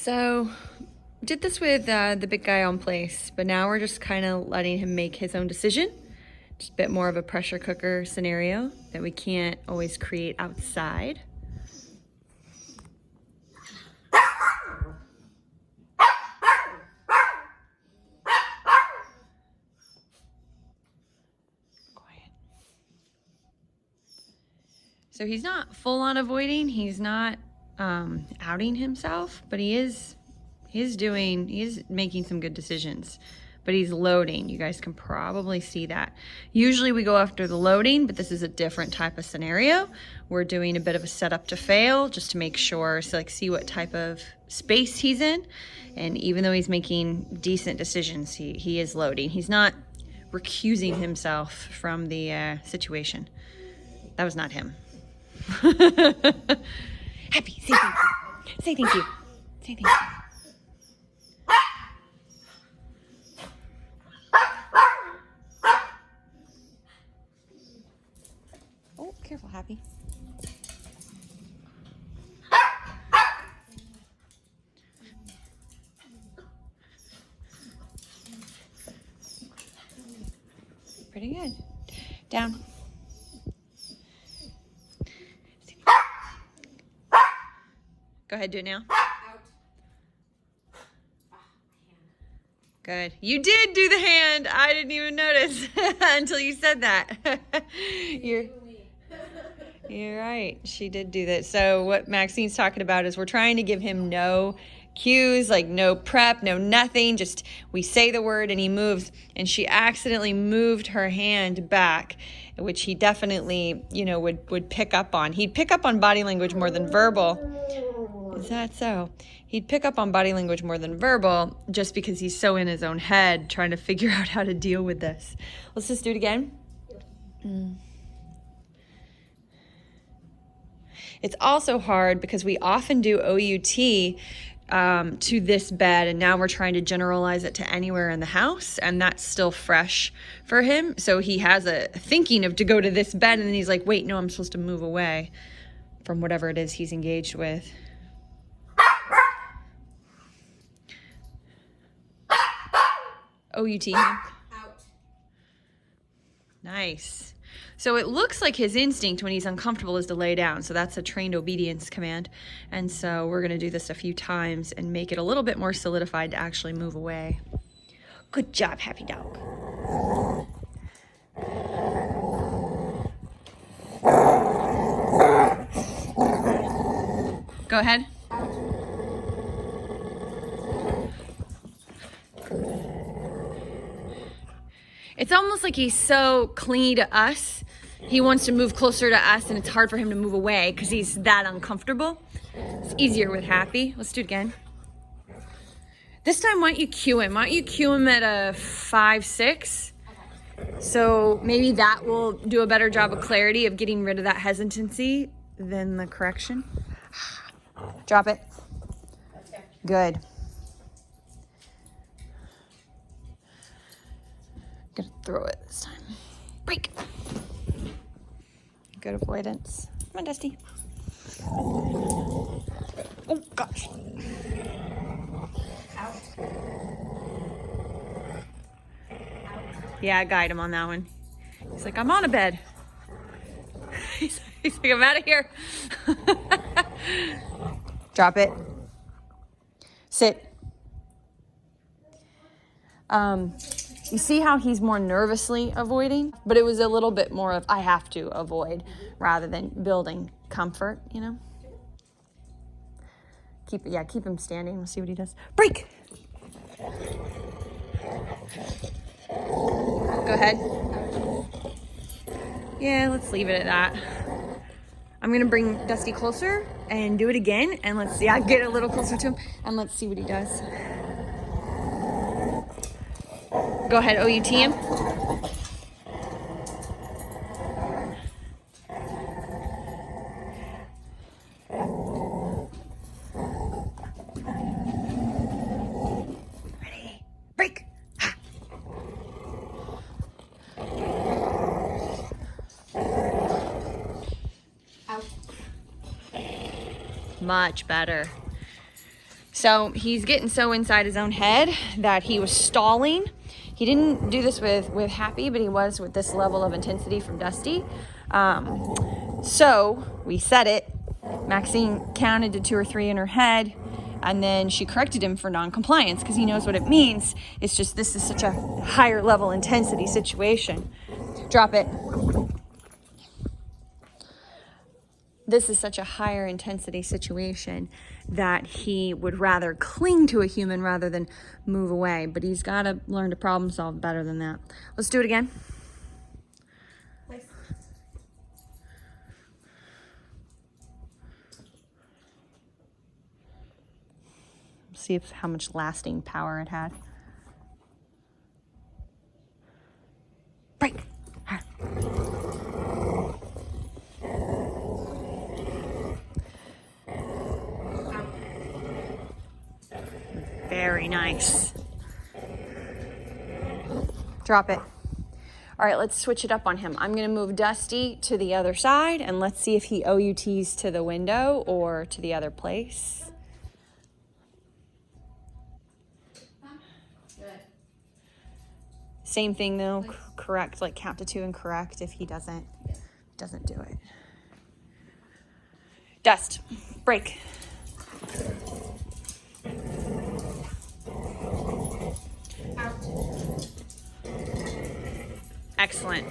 So did this with the big guy on place, but now we're just kind of letting him make his own decision. Just a bit more of a pressure cooker scenario that we can't always create outside. Quiet. So he's not full on avoiding, he's not outing himself, but he is making some good decisions, but he's loading. You guys can probably see that. Usually we go after the loading, but this is a different type of scenario. We're doing a bit of a setup to fail just to make sure, so like see what type of space he's in. And even though he's making decent decisions, he is loading. He's not recusing himself from the situation. That was not him. Happy, say thank you. Say thank you. Say thank you. Oh, careful, Happy. Pretty good. Down. Go ahead, do it now. Out. Good. You did do the hand. I didn't even notice until you said that. You're right. She did do that. So what Maxine's talking about is we're trying to give him no cues, like no prep, no nothing. Just we say the word and he moves. And she accidentally moved her hand back, which he definitely, would pick up on. He'd pick up on body language more than verbal. Is that so? He'd pick up on body language more than verbal just because he's so in his own head trying to figure out how to deal with this. Let's just do it again. It's also hard because we often do OUT to this bed, and now we're trying to generalize it to anywhere in the house, and that's still fresh for him. So he has a thinking of to go to this bed, and then he's like, wait, no, I'm supposed to move away from whatever it is he's engaged with. OUT. Out. Nice. So it looks like his instinct when he's uncomfortable is to lay down. So that's a trained obedience command. And so we're going to do this a few times and make it a little bit more solidified to actually move away. Good job, Happy Dog. Go ahead. It's almost like he's so clingy to us. He wants to move closer to us, and it's hard for him to move away because he's that uncomfortable. It's easier with Happy. Let's do it again. This time, why don't you cue him? Why don't you cue him at a 5, 6? So maybe that will do a better job of clarity of getting rid of that hesitancy than the correction. Drop it. Good. Gonna throw it this time. Break. Good avoidance. Come on, Dusty. Oh gosh. Out. Yeah, I guide him on that one. He's like, I'm on a bed. He's like, I'm out of here. Drop it. Sit. You see how he's more nervously avoiding? But it was a little bit more of, I have to avoid, rather than building comfort, Keep him standing. We'll see what he does. Break! Go ahead. Yeah, let's leave it at that. I'm gonna bring Dusty closer and do it again, and let's see. Get a little closer to him, and let's see what he does. Go ahead, OUT him. Ready? Break. Ha. Out. Much better. So he's getting so inside his own head that he was stalling. He didn't do this with Happy, but he was with this level of intensity from Dusty. So we said it. Maxine counted to 2 or 3 in her head, and then she corrected him for non-compliance because he knows what it means. It's just this is such a higher level intensity situation. Drop it. This is such a higher intensity situation that he would rather cling to a human rather than move away. But he's got to learn to problem solve better than that. Let's do it again. Nice. See if how much lasting power it had. Break. Very nice. Drop it. All right, let's switch it up on him. I'm going to move Dusty to the other side, and let's see if he OUTs to the window or to the other place. Good. Same thing though, correct, like count to 2 and correct if he doesn't do it. Dust, break. Out. Excellent.